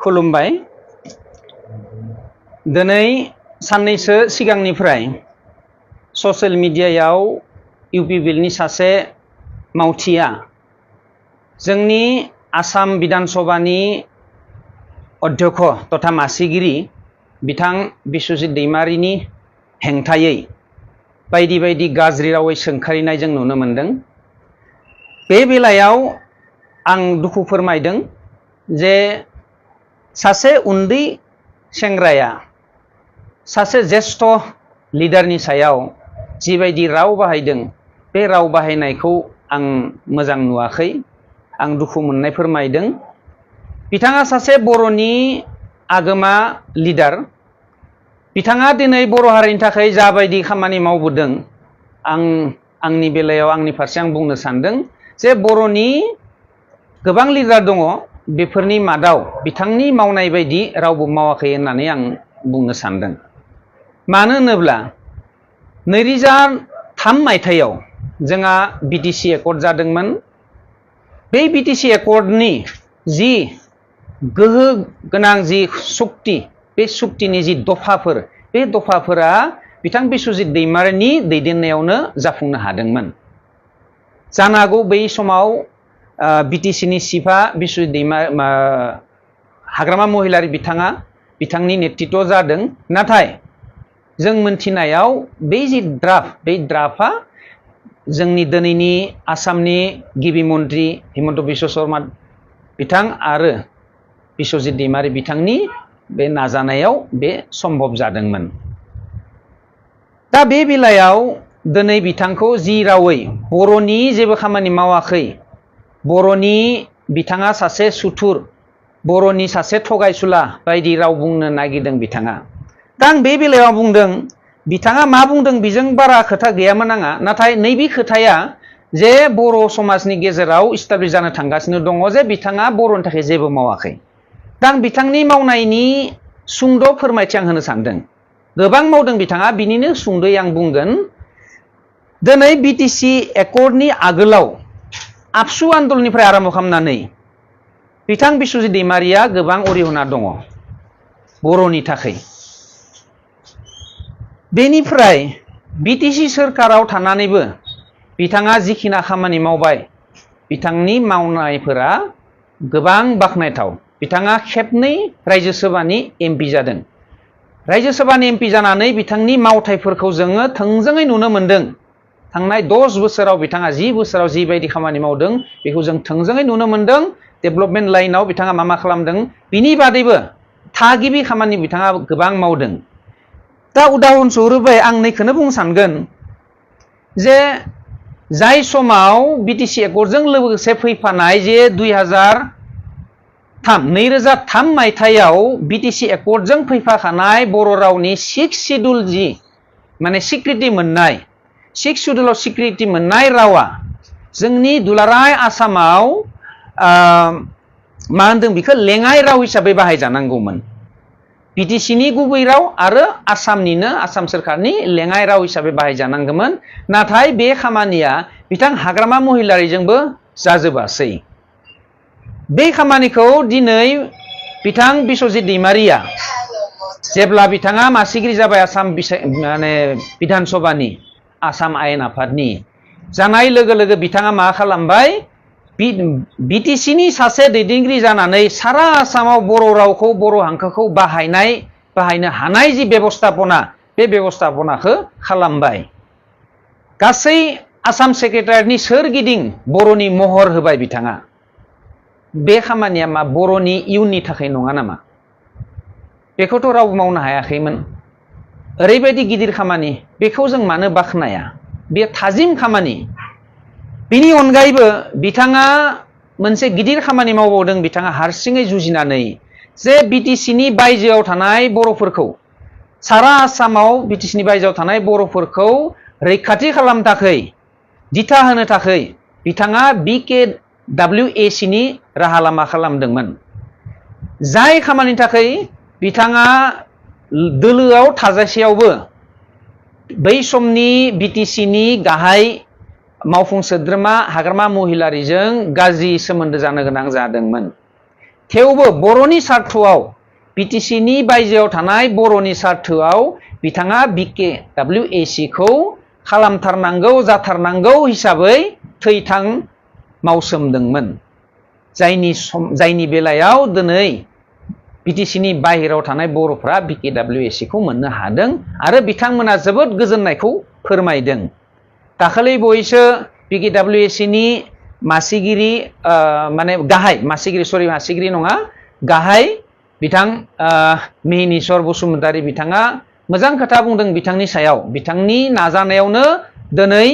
खुलुमबाय दिनै साननैसो सिगांनिफ्राय ससियेल मिडियायाव इउपिपिएलनि सासे मावथिया जोंनि आसाम विधानसभानि अध्यक्ष तथा मासिगिरि बिथां बिश्वजित दैमारिनि हेंथायै बायदि बायदि गाज्रि रावै सोंखारिनाय जों नुनो मोनदों। बे बेलायाव आं दुखु फोरमायदों जे सासे उन्दै सेंग्राया सासे ज्येष्ठ लिडारनि सायाव जिबायदि राव बाहायदों बे राव बाहायनायखौ आं मोजां नुवाखै। आं दुखु मोननाय फोरमायदों। बिथाङा सासे बर'नि आगोमा लिडार। बिथाङा दिनै बर' हारिनि थाखाय जाबायदि खामानि मावबोदों आंनि बेलायाव आंनि फारसे आं बुंनो सानदों जे बर'नि गोबां लिडार दङ, बेफोरनि मादाव बिथांनि मावनाय बायदि रावबो मावाखै होननानै आं बुंनो सानदों। मानो होनोब्ला 2003 मायथाइयाव जोंहा बिटिसि एकर्ड जादोंमोन। बे बिटिसि एकर्डनि जि गोहो गोनां जि सुक्ति, बे सुक्तिनि जि दफाफोर, बे दफाफोरा बिथां बिश्वजित दैमारिनि दैदेननायावनो जाफुंनो हादोंमोन। जानो हागौ बै समाव बिटिसिनि चिफआ बिश्वजित दैमारि हाग्रामा महिलारि बिथांनि नेतृत्व जादों। नाथाय जों मोनथिनायाव बे जि ड्राफ्ट, बे ड्राफ्टआ जोंनि दिनैनि आसामनि गिबि मन्त्रि हिमन्त बिश्व शर्मा बिथां आरो बिश्वजित दैमारि बिथांनि बे नाजानायाव बे सम्भब जादोंमोन। दा बे बेलायाव दिनै बिथांखौ जि रावै बर'नि जेबो खामानि मावाखै, बर'नि बिथाङा सासे सुथुर, बर'नि सासे थगायसुला बायदि राव बुंनो नागिरदों बिथाङा। दा आं बे बेलायाव बुंदों बिथाङा मा बुंदों बेजों बारा खोथा गैयामोन आंहा। नाथाय नैबे खोथाया जे बर' समाजनि गेजेराव इस्टाब्लिश जानो थांगासिनो दङ जे बिथाङा बर'नि थाखाय जेबो मावाखै। दा आं बिथांनि मावनायनि सुंद' फोरमायथि आं होनो सानदों। गोबां मावदों बिथाङा, बिनिनो सुंद'यै आं बुंगोन। दिनै बिटिसि एकर्डनि आगोलाव आबसु आन्दलनिफ्राय आरम्भ खालामनानै बिथां बिश्वजित दैमारिया गोबां अरिहना दङ बर'नि थाखाय। बेनिफ्राय बिटिसि सोरखाराव थानानैबो बिथाङा जिखिना खामानि मावबाय, बिथांनि मावनायफोरा गोबां बाख्नायथाव। बिथाङा खेबनै रायजोसभानि एमपि जादों। रायजोसभानि एमपि जानानै बिथांनि मावथायफोरखौ जोङो थोंजोङै नुनो मोनदों। थांनाय 10 बोसोराव बिथाङा 10 बोसोराव जिबायदि खामानि मावदों बेखौ जों थोंजोङै नुनो मोनदों। डेभेलपमेन्ट लाइनाव बिथाङा मा खालामदों, बिनि बादैबो थागिबि खामानि बिथाङा गोबां मावदों। दा उदाहरन स्वरुपै आं नैखौनो बुंनो सानगोन जे जाय समाव बिटिसि एकर्डजों लोगोसे फैफानाय जे 2003 मायथाइयाव बिटिसि एकर्डजों फैफाखानाय बर' रावनि 6 शिड्युल जि माने स्वीकृति मोननाय, 6 शिड्युलाव स्वीकृति मोननाय रावा जोंनि दुलाराय आसामाव मा होनदों बेखौ लेङाइ राव हिसाबै बाहायजानांगौमोन। बिटिसिनि गुबै राव आरो आसाम सोरखारनि लेङाइ राव हिसाबै बाहायजानांगौमोन। नाथाय बे खामानिया बिथां हाग्रामा महिलारिजोंबो जाजोबासै। बे खामानिखौ दिनै बिथां बिश्वजित दैमारिया जेब्ला बिथाङा मासिगिरि जाबाय आसाम बिधानसभानि, आसाम आयेन आफादनि जानाय लोगो लोगो बिथाङा मा खालामबाय, बिटिसिनि सासे दैदेनगिरि जानानै सारा आसामाव बर' रावखौ, बर' हांखोखौ बाहायनो हानाय जि बेबस्थापना, बे बेबस्थापनाखौ खालामबाय। गासै आसाम सेक्रेटारियेटनि सोरगिदिं बर'नि महर होबाय बिथाङा। बे खामानिया मा बर'नि इयुननि थाखाय नङा नामा? बेखौथ' रावबो मावनो हायाखैमोन। ओरैबायदि गिदिर खामानि, बेखौ जों मानो बाख्नाया? बे थाजिम खामानि। बिनि अनगायैबो बिथाङा मोनसे गिदिर खामानि मावबावदों। बिथाङा हारसिङै जुजिनानै जे बिटिसिनि बायजोआव थानाय बर'फोरखौ, सारा आसामाव बिटिसिनि बायजोआव थानाय बर'फोरखौ रैखाथि खालामनो थाखाय, दिथा होनो थाखाय बिथाङा BKWACनि राहा लामा खालामदोंमोन। जाय खामानिनि थाखाय बिथाङा दोलोआव थाजासेयावबो बै समनि बिटिसिनि गाहाय मावफुं सोद्रोमा हाग्रामा महिलारिजों गाज्रि सोमोन्दो जानो गोनां जादोंमोन। थेवबो बर'नि सार्थआव बिटिसिनि बायजोआव थानाय बर'नि सार्थआव बिथाङा BKWAC खौ खालामथारनांगौ जाथारनांगौ हिसाबै थैथां मावसोमदोंमोन जायनि बेलायाव दिनै बिटिसिनि बाहेरायाव थानाय बर'फ्रा BKWAC खौ मोननो हादों आरो बिथांमोना जोबोद गोजोननायखौ फोरमायदों। दाखालि बावैसो BKWAC नि मासिगिरि माने गाहाय मासिगिरि नङा गाहाय बिथां मिहिनीश्वर बसुमतारी बिथाङा मोजां खोथा बुंदों बिथांनि सायाव। बिथांनि नाजानायावनो दिनै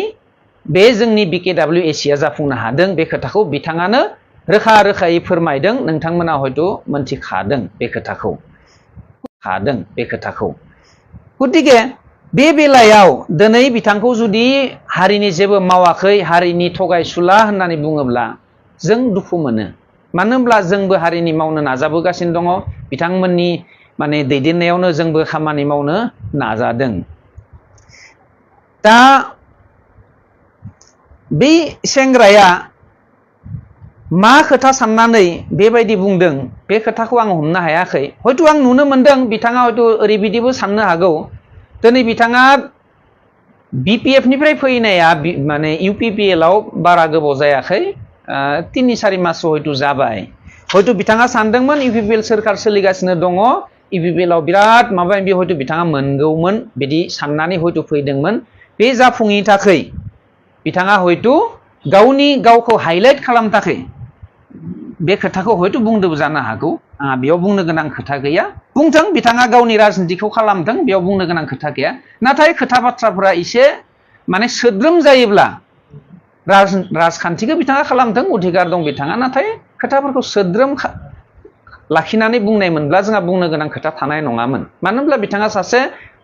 बे जोंनि BKWAC आ जाफुंनो हादों बे खोथाखौ बिथाङानो रोखा रोखायै फोरमायदों। नोंथांमोना हयथ' मोनथिखादों बे खोथाखौ। गतिके बे बेलायाव दिनै बिथांखौ जुदि हारिनि जेबो मावाखै हारिनि थगायसुला होननानै बुङोब्ला जों दुखु मोनो। मानो होनब्ला जोंबो हारिनि मावनो नाजाबोगासिनो दङ बिथांमोननि माने दैदेननायावनो जोंबो खामानि मावनो नाजादों। दा बे सेंग्राया मा खोथा साननानै बेबायदि बुंदों बे खोथाखौ आं हमनो हायाखै। हयथ' आं नुनो मोनदों बिथाङा हयथ' ओरैबायदिबो साननो हागौ दिनै बिथाङा BPF निफ्राय फैनाया माने UPPL आव बारा गोबाव जायाखै 3-4 माससो हयथ' जाबाय। हयथ' बिथाङा सानदोंमोन UPPL सोरखार सोलिगासिनो दङ UPPL आव बिराद माबा माबि हयथ' बिथाङा मोनगौमोन बिदि साननानै हयथ' फैदोंमोन। बे जाफुङैनि थाखाय बिथाङा हयथ' गावखौ हाइलाइट खालामनो थाखाय बे खोथाखौ हयथ' बुंदोंबो जानो हागौ। आंहा बेयाव बुंनो गोनां खोथा गैया। बुंथों बिथाङा गावनि राजनितिखौ खालामथों बेयाव बुंनो गोनां खोथा गैया। नाथाय खोथा बाथ्राफोरा एसे माने सोद्रोम जायोब्ला राजखान्थिखौ बिथाङा खालामथों अधिकार दं बिथाङा। नाथाय खोथाफोरखौ सोद्रोम लाखिनानै बुंनाय मोनब्ला जोंहा बुंनो गोनां खोथा थानाय नङामोन। मानो होनब्ला बिथाङा सासे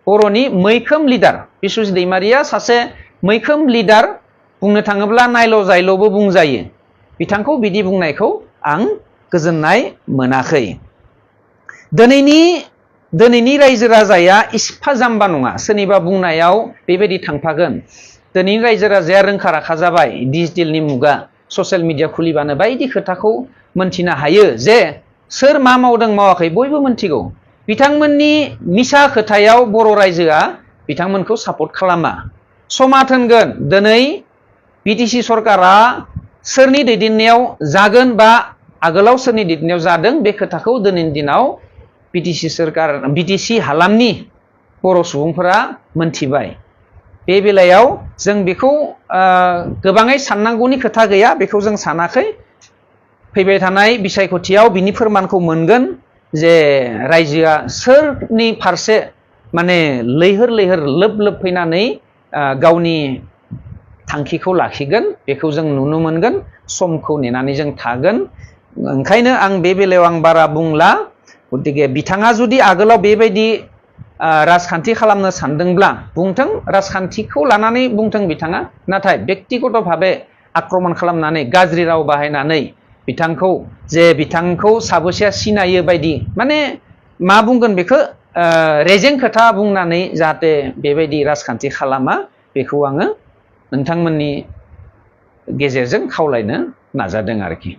बर'नि मैखोम लिडार। बिस्वजित दैमारिया सासे मैखोम लिडार। बुंनो थाङोब्ला नायल' जायल'बो बुंजायो। बिथांखौ बिदि बुंनायखौ आं गोजोननाय मोनाखै। दिनैनि रायजो राजाया इसिफा जाम्बा नङा सोरनिबा बुंनायाव बेबायदि थांफागोन। दिनैनि रायजो राजाया रोंखा राखा जाबाय डिजिटेलनि मुगा ससियेल मिडिया खुलिबानो बायदि खोथाखौ मोनथिनो हायो जे सोर मा मावदों मावाखै बयबो मोनथिगौ। बिथांमोननि मिसा खोथायाव बर' रायजोआ बिथांमोनखौ सापर्ट खालामा। समा थोनगोन दिनै बिटिसि सरकारा सोरनि दैदेननायाव जागोन बा आगोलाव सोरनि दैदेननायाव जादों बे खोथाखौ दिनैनि दिनाव बिटिसि हालामनि बर' सुबुंफोरा मोनथिबाय। बे बेलायाव जों बेखौ गोबाङै साननांगौनि खोथा गैया बेखौ जों सानाखै। फैबाय थानाय बिसायख'थियाव बिनि फोरमानखौ मोनगोन जे रायजोआ सोरनि फारसे माने लैहोर लैहोर लोब फैनानै गावनि थांखिखौ लाखिगोन बेखौ जों नुनो मोनगोन। समखौ नेनानै जों थागोन। ओंखायनो आं बे बेलायाव आं बारा बुंला। गतिके बिथाङा जुदि आगोलाव बेबायदि राजखान्थि खालामनो सानदोंब्ला बुंथों राजखान्थिखौ लानानै बुंथों बिथाङा। नाथाय बेक्तिगत भाबे आक्रमन खालामनानै गाज्रि राव बाहायनानै बिथांखौ साबोसेया सिनायो बायदि माने मा बुंगोन बेखौ रेजें खोथा बुंनानै जाहाथे बेबायदि राजखान्थि खालामा बेखौ आङो नोंथांमोननि गेजेरजों खावलायनो नाजादों आरोखि।